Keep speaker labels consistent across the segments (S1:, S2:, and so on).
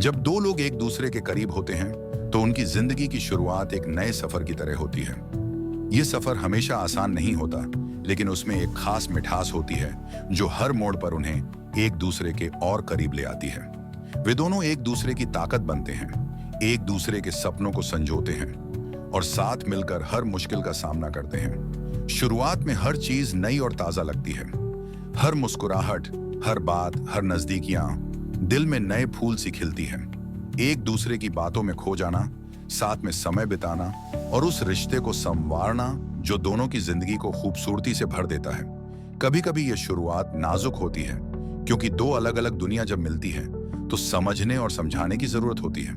S1: जब दो लोग एक दूसरे के करीब होते हैं तो उनकी जिंदगी की शुरुआत एक नए सफर की तरह होती है। ये सफर हमेशा आसान नहीं होता, लेकिन उसमें एक खास मिठास होती है जो हर मोड़ पर उन्हें एक दूसरे के और करीब ले आती है। वे दोनों एक दूसरे की ताकत बनते हैं, एक दूसरे के सपनों को संजोते हैं और साथ मिलकर हर मुश्किल का सामना करते हैं। शुरुआत में हर चीज नई और ताजा लगती है। हर मुस्कुराहट, हर बात, हर नजदीकियां दिल में नए फूल सी खिलती हैं। एक दूसरे की बातों में खो जाना, साथ में समय बिताना और उस रिश्ते को संवारना जो दोनों की जिंदगी को खूबसूरती से भर देता है। कभी कभी ये शुरुआत नाजुक होती है, क्योंकि दो अलग अलग दुनिया जब मिलती है तो समझने और समझाने की जरूरत होती है।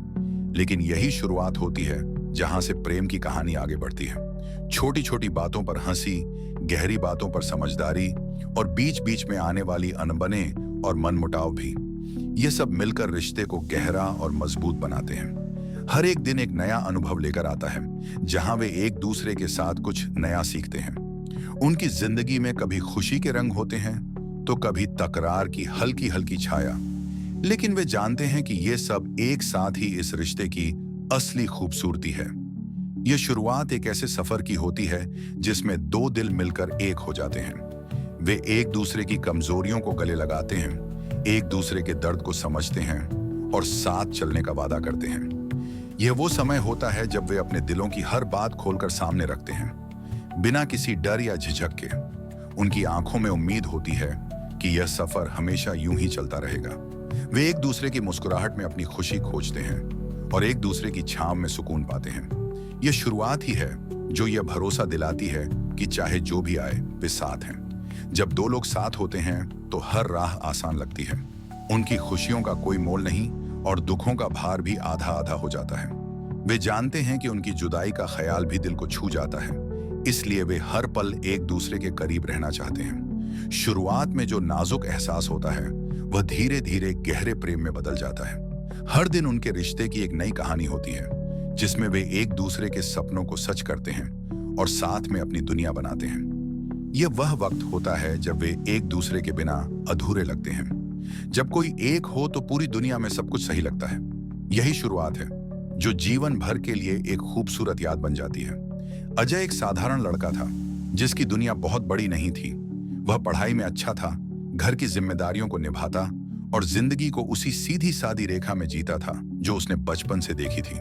S1: लेकिन यही शुरुआत होती है जहां से प्रेम की कहानी आगे बढ़ती है। छोटी छोटी बातों पर हंसी, गहरी बातों पर समझदारी और बीच बीच में आने वाली अनबने और मनमुटाव भी, ये सब मिलकर रिश्ते को गहरा और मजबूत बनाते हैं। हर एक दिन एक नया अनुभव लेकर आता है, जहां वे एक दूसरे के साथ कुछ नया सीखते हैं। उनकी जिंदगी में कभी खुशी के रंग होते हैं तो कभी तकरार की हल्की हल्की छाया, लेकिन वे जानते हैं कि ये सब एक साथ ही इस रिश्ते की असली खूबसूरती है। यह शुरुआत एक ऐसे सफर की होती है जिसमें दो दिल मिलकर एक हो जाते हैं। वे एक दूसरे की कमजोरियों को गले लगाते हैं, एक दूसरे के दर्द को समझते हैं और साथ चलने का वादा करते हैं। यह वो समय होता है जब वे अपने दिलों की हर बात खोलकर सामने रखते हैं, बिना किसी डर या झिझक के। उनकी आंखों में उम्मीद होती है कि यह सफर हमेशा यूं ही चलता रहेगा। वे एक दूसरे की मुस्कुराहट में अपनी खुशी खोजते हैं और एक दूसरे की छांव में सुकून पाते हैं। यह शुरुआत ही है जो यह भरोसा दिलाती है कि चाहे जो भी आए वे साथ हैं। जब दो लोग साथ होते हैं तो हर राह आसान लगती है। उनकी खुशियों का कोई मोल नहीं और दुखों का भार भी आधा आधा हो जाता है। वे जानते हैं कि उनकी जुदाई का ख्याल भी दिल को छू जाता है, इसलिए वे हर पल एक दूसरे के करीब रहना चाहते हैं। शुरुआत में जो नाजुक एहसास होता है वह धीरे धीरे गहरे प्रेम में बदल जाता है। हर दिन उनके रिश्ते की एक नई कहानी होती है, जिसमें वे एक दूसरे के सपनों को सच करते हैं और साथ में अपनी दुनिया बनाते हैं। यह वह वक्त होता है जब वे एक दूसरे के बिना अधूरे लगते हैं। जब कोई एक हो तो पूरी दुनिया में सब कुछ सही लगता है। यही शुरुआत है जो जीवन भर के लिए एक खूबसूरत याद बन जाती है। अजय एक साधारण लड़का था जिसकी दुनिया बहुत बड़ी नहीं थी। वह पढ़ाई में अच्छा था, घर की जिम्मेदारियों को निभाता और जिंदगी को उसी सीधी सादी रेखा में जीता था जो उसने बचपन से देखी थी।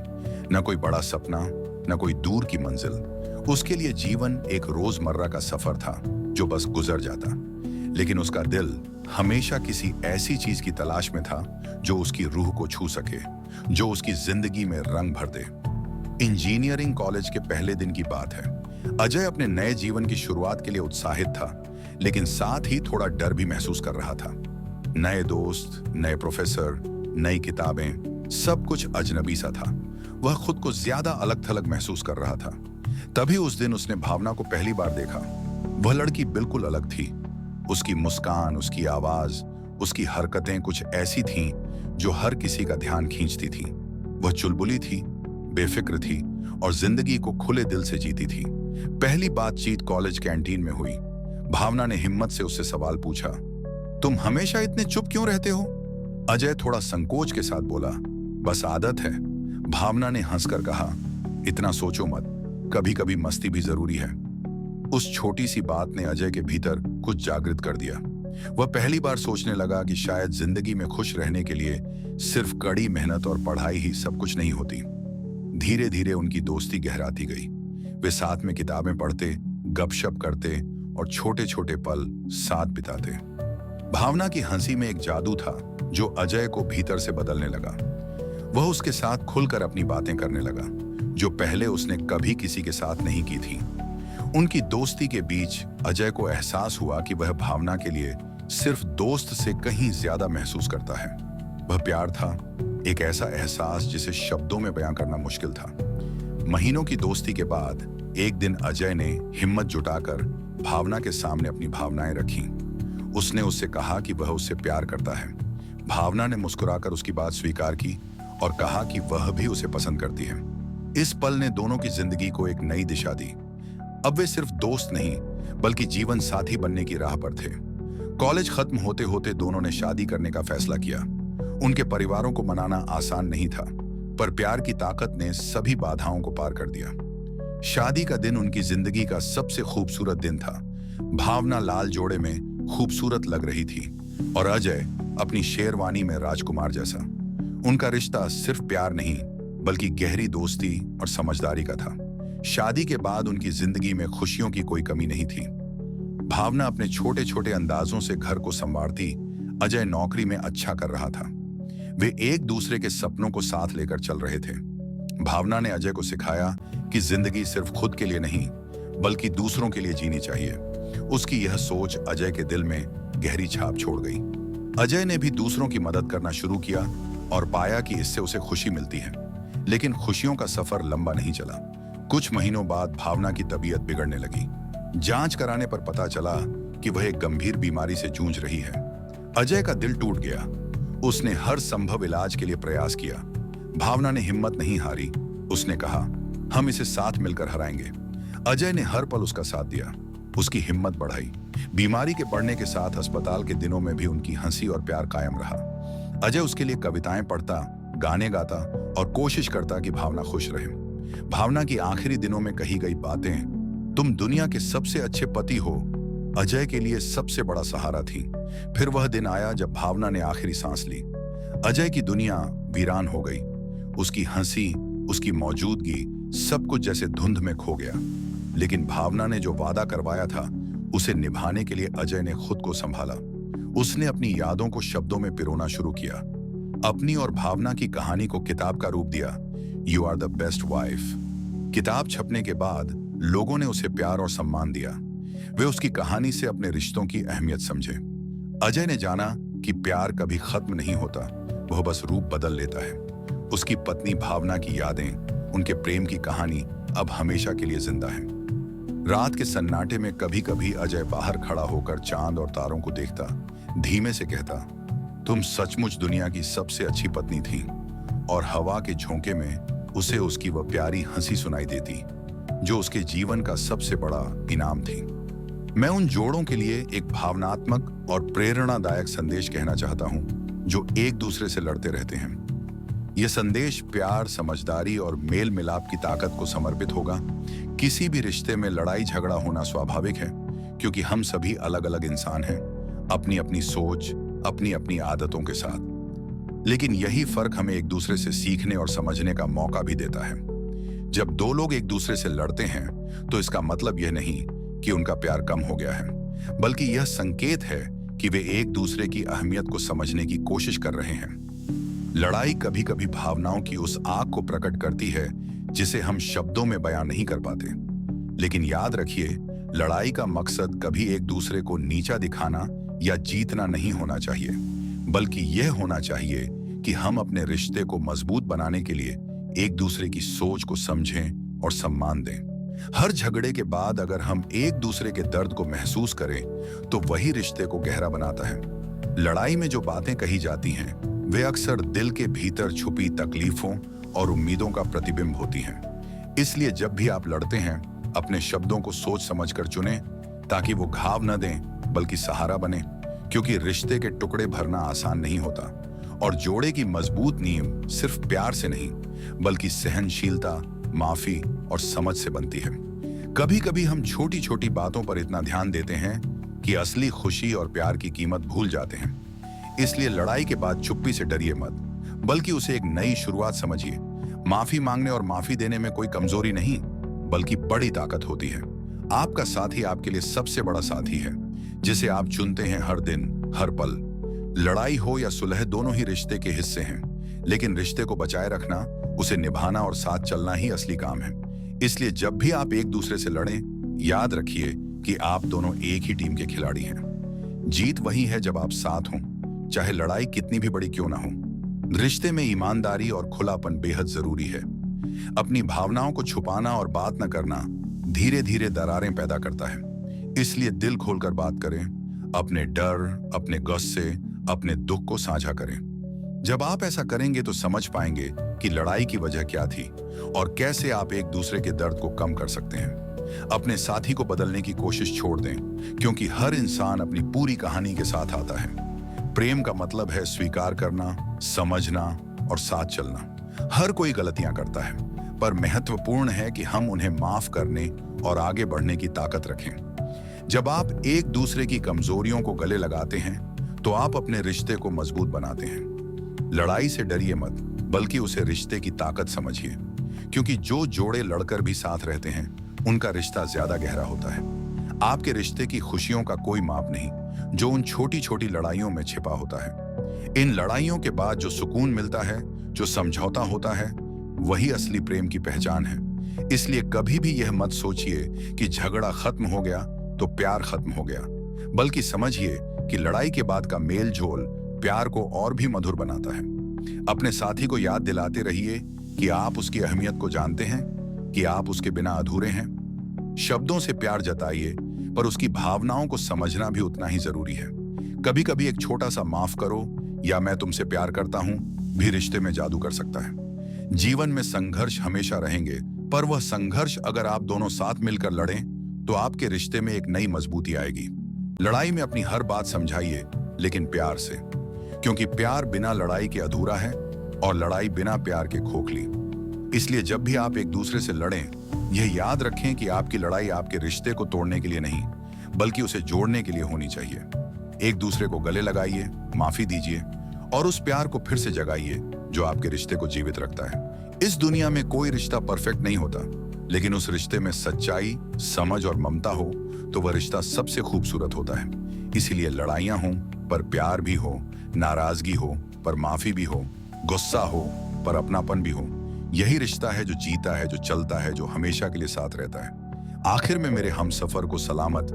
S1: न कोई बड़ा सपना, न कोई दूर की मंजिल। उसके लिए जीवन एक रोजमर्रा का सफर था जो बस गुजर जाता। लेकिन उसका दिल हमेशा किसी ऐसी चीज की तलाश में था जो उसकी रूह को छू सके, जो उसकी जिंदगी में रंग भर दे। इंजीनियरिंग कॉलेज के पहले दिन की बात है। अजय अपने नए जीवन की शुरुआत के लिए उत्साहित था, लेकिन साथ ही थोड़ा डर भी महसूस कर रहा था। नए दोस्त, नए प्रोफेसर, नई किताबें, सब कुछ अजनबी सा था। वह खुद को ज्यादा अलग थलग महसूस कर रहा था। तभी उस दिन उसने भावना को पहली बार देखा। वह लड़की बिल्कुल अलग थी। उसकी मुस्कान, उसकी आवाज, उसकी हरकतें कुछ ऐसी थीं जो हर किसी का ध्यान खींचती थी। वह चुलबुली थी, बेफिक्र थी और जिंदगी को खुले दिल से जीती थी। पहली बातचीत कॉलेज कैंटीन में हुई। भावना ने हिम्मत से उससे सवाल पूछा, तुम हमेशा इतने चुप क्यों रहते हो? अजय थोड़ा संकोच के साथ बोला, बस आदत है। भावना ने हंसकर कहा, इतना सोचो मत, कभी कभी मस्ती भी जरूरी है। उस छोटी सी बात ने अजय के भीतर कुछ जागृत कर दिया। वह पहली बार सोचने लगा कि शायद जिंदगी में खुश रहने के लिए सिर्फ कड़ी मेहनत और पढ़ाई ही सब कुछ नहीं होती। धीरे धीरे उनकी दोस्ती गहराती गई। वे साथ में किताबें पढ़ते, गपशप करते और छोटे छोटे पल साथ बिताते। भावना की हंसी में एक जादू था जो अजय को भीतर से बदलने लगा। वह उसके साथ खुलकर अपनी बातें करने लगा, जो पहले उसने कभी किसी के साथ नहीं की थी। उनकी दोस्ती के बीच अजय को एहसास हुआ कि वह भावना के लिए सिर्फ दोस्त से कहीं ज्यादा महसूस करता है। वह प्यार था, एक ऐसा एहसास जिसे शब्दों में बयां करना मुश्किल था। महीनों की दोस्ती के बाद एक दिन अजय ने हिम्मत जुटाकर भावना के सामने अपनी भावनाएं रखी। उसने उससे कहा कि वह उससे प्यार करता है। भावना ने मुस्कुराकर उसकी बात स्वीकार की और कहा कि वह भी उसे पसंद करती है। इस पल ने दोनों की जिंदगी को एक नई दिशा दी। अब वे सिर्फ दोस्त नहीं, बल्कि जीवन साथी बनने की राह पर थे। कॉलेज खत्म होते होते दोनों ने शादी करने का फैसला किया। उनके परिवारों को मनाना आसान नहीं था, पर प्यार की ताकत ने सभी बाधाओं को पार कर दिया। शादी का दिन उनकी जिंदगी का सबसे खूबसूरत दिन था। भावना लाल जोड़े में खूबसूरत लग रही थी और अजय अपनी शेरवानी में राजकुमार जैसा। उनका रिश्ता सिर्फ प्यार नहीं, बल्कि गहरी दोस्ती और समझदारी का था। शादी के बाद उनकी जिंदगी में खुशियों की कोई कमी नहीं थी। भावना अपने छोटे छोटे अंदाजों से घर को संवारती, अजय नौकरी में अच्छा कर रहा था। वे एक दूसरे के सपनों को साथ लेकर चल रहे थे। भावना ने अजय को सिखाया कि जिंदगी सिर्फ खुद के लिए नहीं, बल्कि दूसरों के लिए जीनी चाहिए। उसकी यह सोच अजय के दिल में गहरी छाप छोड़ गई। अजय ने भी दूसरों की मदद करना शुरू किया और पाया कि इससे उसे खुशी मिलती है। लेकिन खुशियों का सफर लंबा नहीं चला। कुछ महीनों बाद भावना की तबीयत बिगड़ने लगी। जांच कराने पर पता चला कि वह एक गंभीर बीमारी से जूझ रही है। अजय का दिल टूट गया। उसने हर संभव इलाज के लिए प्रयास किया। भावना ने हिम्मत नहीं हारी। उसने कहा, हम इसे साथ मिलकर हराएंगे। अजय ने हर पल उसका साथ दिया, उसकी हिम्मत बढ़ाई। बीमारी के बढ़ने के साथ अस्पताल के दिनों में भी उनकी हंसी और प्यार कायम रहा। अजय उसके लिए कविताएं पढ़ता, गाने गाता और कोशिश करता कि भावना खुश रहे। भावना की आखिरी दिनों में कही गई बातें, तुम दुनिया के सबसे अच्छे पति हो, अजय के लिए सबसे बड़ा सहारा थी। फिर वह दिन आया जब भावना ने आखिरी सांस ली। अजय की दुनिया वीरान हो गई। उसकी हंसी, उसकी मौजूदगी, सब कुछ जैसे धुंध में खो गया। लेकिन भावना ने जो वादा करवाया था, उसे निभाने के लिए अजय ने खुद को संभाला। उसने अपनी यादों को शब्दों में पिरोना शुरू किया। अपनी और भावना की कहानी को किताब का रूप दिया, you are the best wife. किताब छपने के बाद लोगों ने उसे प्यार और सम्मान दिया। वे उसकी कहानी से अपने रिश्तों की अहमियत समझे। अजय ने जाना कि प्यार कभी खत्म नहीं होता, वह बस रूप बदल लेता है। उसकी पत्नी भावना की यादें, उनके प्रेम की कहानी अब हमेशा के लिए जिंदा है। रात के सन्नाटे में कभी कभी अजय बाहर खड़ा होकर चांद और तारों को देखता, धीमे से कहता, तुम सचमुच दुनिया की सबसे अच्छी पत्नी थी। और हवा के झोंके में उसे उसकी वह प्यारी हंसी सुनाई देती, जो उसके जीवन का सबसे बड़ा इनाम थी। मैं उन जोड़ों के लिए एक भावनात्मक और प्रेरणादायक संदेश कहना चाहता हूं, जो एक दूसरे से लड़ते रहते हैं। यह संदेश प्यार, समझदारी और मेल मिलाप की ताकत को समर्पित होगा। किसी भी रिश्ते में लड़ाई झगड़ा होना स्वाभाविक है, क्योंकि हम सभी अलग अलग इंसान हैं, अपनी अपनी सोच, अपनी अपनी आदतों के साथ। लेकिन यही फर्क हमें एक दूसरे से सीखने और समझने का मौका भी देता है। जब दो लोग एक दूसरे से लड़ते हैं, तो इसका मतलब यह नहीं कि उनका प्यार कम हो गया है, बल्कि यह संकेत है कि वे एक दूसरे की अहमियत को समझने की कोशिश कर रहे हैं। लड़ाई कभी कभी भावनाओं की उस आग को प्रकट करती है जिसे हम शब्दों में बयां नहीं कर पाते। लेकिन याद रखिए, लड़ाई का मकसद कभी एक दूसरे को नीचा दिखाना या जीतना नहीं होना चाहिए, बल्कि यह होना चाहिए कि हम अपने रिश्ते को मजबूत बनाने के लिए एक दूसरे की सोच को समझें और सम्मान दें। हर झगड़े के बाद अगर हम एक दूसरे के दर्द को महसूस करें, तो वही रिश्ते को गहरा बनाता है। लड़ाई में जो बातें कही जाती हैं, वे अक्सर दिल के भीतर छुपी तकलीफों और उम्मीदों का प्रतिबिंब होती हैं। इसलिए जब भी आप लड़ते हैं, अपने शब्दों को सोच समझकर चुनें, ताकि वो घाव न दें बल्कि सहारा बने। क्योंकि रिश्ते के टुकड़े भरना आसान नहीं होता, और जोड़े की मजबूत नींव सिर्फ प्यार से नहीं, बल्कि सहनशीलता, माफी और समझ से बनती है। कभी कभी हम छोटी छोटी बातों पर इतना ध्यान देते हैं कि असली खुशी और प्यार की कीमत भूल जाते हैं। इसलिए लड़ाई के बाद चुप्पी से डरिए मत, बल्कि उसे एक नई शुरुआत समझिए। माफी मांगने और माफी देने में कोई कमजोरी नहीं, बल्कि बड़ी ताकत होती है। आपका साथी आपके लिए सबसे बड़ा साथी है, जिसे आप चुनते हैं हर दिन, हर पल। लड़ाई हो या सुलह, दोनों ही रिश्ते के हिस्से हैं, लेकिन रिश्ते को बचाए रखना, उसे निभाना और साथ चलना ही असली काम है। इसलिए जब भी आप एक दूसरे से लड़ें, याद रखिए कि आप दोनों एक ही टीम के खिलाड़ी हैं। जीत वही है जब आप साथ हों, चाहे लड़ाई कितनी भी बड़ी क्यों ना हो। रिश्ते में ईमानदारी और खुलापन बेहद जरूरी है। अपनी भावनाओं को छुपाना और बात न करना धीरे धीरे दरारें पैदा करता है। इसलिए दिल खोलकर बात करें, अपने डर, अपने गुस्से, अपने दुख को साझा करें। जब आप ऐसा करेंगे तो समझ पाएंगे कि लड़ाई की वजह क्या थी और कैसे आप एक दूसरे के दर्द को कम कर सकते हैं। अपने साथी को बदलने की कोशिश छोड़ दें, क्योंकि हर इंसान अपनी पूरी कहानी के साथ आता है। प्रेम का मतलब है स्वीकार करना, समझना और साथ चलना। हर कोई गलतियां करता है, पर महत्वपूर्ण है कि हम उन्हें माफ करने और आगे बढ़ने की ताकत रखें। जब आप एक दूसरे की कमजोरियों को गले लगाते हैं, तो आप अपने रिश्ते को मजबूत बनाते हैं। लड़ाई से डरिए मत, बल्कि उसे रिश्ते की ताकत समझिए, क्योंकि जो जोड़े लड़कर भी साथ रहते हैं, उनका रिश्ता ज्यादा गहरा होता है। आपके रिश्ते की खुशियों का कोई माप नहीं, जो उन छोटी छोटी लड़ाइयों में छिपा होता है। इन लड़ाइयों के बाद जो सुकून मिलता है, जो समझौता होता है, वही असली प्रेम की पहचान है। इसलिए कभी भी यह मत सोचिए कि झगड़ा खत्म हो गया तो प्यार खत्म हो गया, बल्कि समझिए कि लड़ाई के बाद का मेल जोल प्यार को और भी मधुर बनाता है। अपने साथी को याद दिलाते रहिए कि आप उसकी अहमियत को जानते हैं, कि आप उसके बिना अधूरे हैं। शब्दों से प्यार जताइए, पर उसकी भावनाओं को समझना भी उतना ही जरूरी है। कभी कभी एक छोटा सा माफ करो या मैं तुमसे प्यार करता हूं भी रिश्ते में जादू कर सकता है। जीवन में संघर्ष हमेशा रहेंगे, पर वह संघर्ष अगर आप दोनों साथ मिलकर लड़ें, तो आपके रिश्ते में एक नई मजबूती आएगी। लड़ाई में अपनी हर बात समझाइए, लेकिन प्यार से, क्योंकि प्यार बिना लड़ाई के अधूरा है और लड़ाई बिना प्यार के खोखली। इसलिए जब भी आप एक दूसरे से लड़ें, यह याद रखें कि आपकी लड़ाई आपके रिश्ते को तोड़ने के लिए नहीं, बल्कि उसे जोड़ने के लिए होनी चाहिए। एक दूसरे को गले लगाइए, माफी दीजिए और उस प्यार को फिर से जगाइए जो आपके रिश्ते को जीवित रखता है। इस दुनिया में कोई रिश्ता परफेक्ट नहीं होता, लेकिन उस रिश्ते में सच्चाई, समझ और ममता हो तो वह रिश्ता सबसे खूबसूरत होता है। इसीलिए लड़ाइयां हों पर प्यार भी हो, नाराजगी हो पर माफी भी हो, गुस्सा हो पर अपनापन भी हो। यही रिश्ता है जो जीता है, जो चलता है, जो हमेशा के लिए साथ रहता है। आखिर में मेरे हमसफर को सलामत